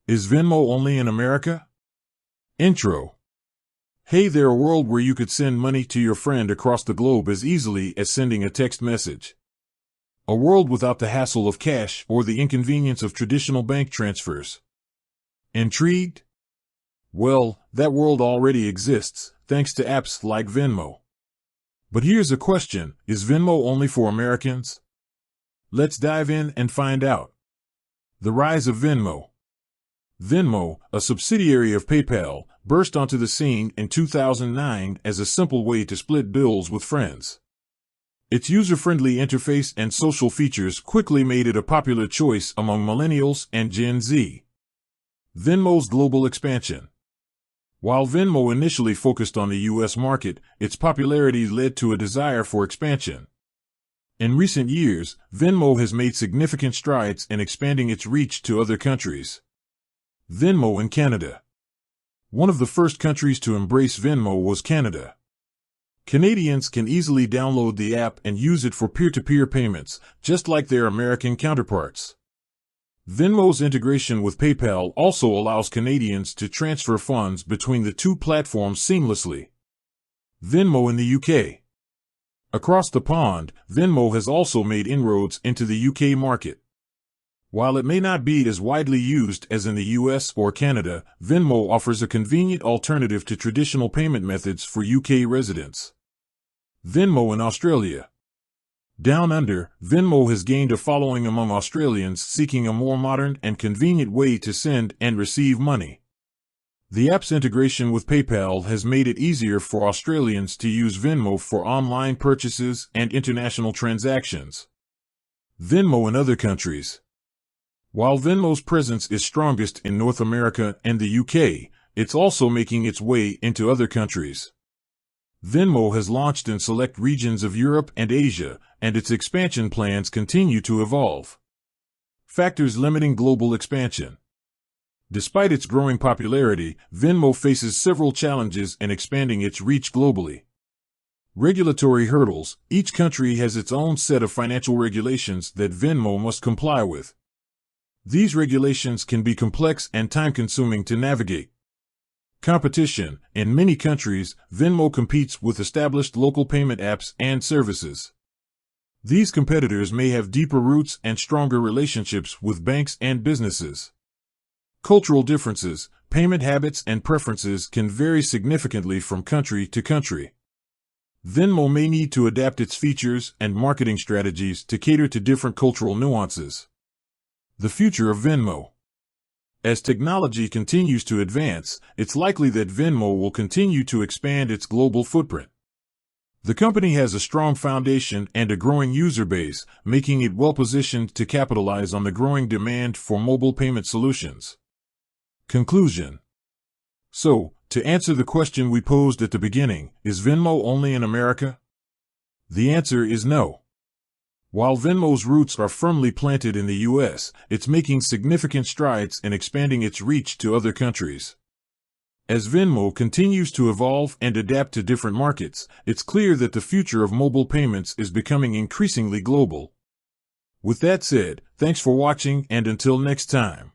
Is Venmo only in America? Intro. Hey there, a world where you could send money to your friend across the globe as easily as sending a text message. A world without the hassle of cash or the inconvenience of traditional bank transfers. Intrigued? Well, that world already exists, thanks to apps like Venmo. But here's a question: is Venmo only for Americans? Let's dive in and find out. The rise of Venmo. Venmo, a subsidiary of PayPal, burst onto the scene in 2009 as a simple way to split bills with friends. Its user-friendly interface and social features quickly made it a popular choice among millennials and Gen Z. Venmo's global expansion. While Venmo initially focused on the US market, its popularity led to a desire for expansion. In recent years, Venmo has made significant strides in expanding its reach to other countries. Venmo in Canada. One of the first countries to embrace Venmo was Canada. Canadians can easily download the app and use it for peer-to-peer payments, just like their American counterparts. Venmo's integration with PayPal also allows Canadians to transfer funds between the two platforms seamlessly. Venmo in the UK. Across the pond, Venmo has also made inroads into the UK market. While it may not be as widely used as in the US or Canada, Venmo offers a convenient alternative to traditional payment methods for UK residents. Venmo in Australia. Down under, Venmo has gained a following among Australians seeking a more modern and convenient way to send and receive money. The app's integration with PayPal has made it easier for Australians to use Venmo for online purchases and international transactions. Venmo in other countries. While Venmo's presence is strongest in North America and the UK, it's also making its way into other countries. Venmo has launched in select regions of Europe and Asia, and its expansion plans continue to evolve. Factors limiting global expansion. Despite its growing popularity, Venmo faces several challenges in expanding its reach globally. Regulatory hurdles. Each country has its own set of financial regulations that Venmo must comply with. These regulations can be complex and time-consuming to navigate. Competition. In many countries, Venmo competes with established local payment apps and services. These competitors may have deeper roots and stronger relationships with banks and businesses. Cultural differences. Payment habits and preferences can vary significantly from country to country. Venmo may need to adapt its features and marketing strategies to cater to different cultural nuances. The future of Venmo. As technology continues to advance, it's likely that Venmo will continue to expand its global footprint. The company has a strong foundation and a growing user base, making it well-positioned to capitalize on the growing demand for mobile payment solutions. Conclusion. So, to answer the question we posed at the beginning, is Venmo only in America? The answer is no. While Venmo's roots are firmly planted in the US, it's making significant strides in expanding its reach to other countries. As Venmo continues to evolve and adapt to different markets, it's clear that the future of mobile payments is becoming increasingly global. With that said, thanks for watching, and until next time.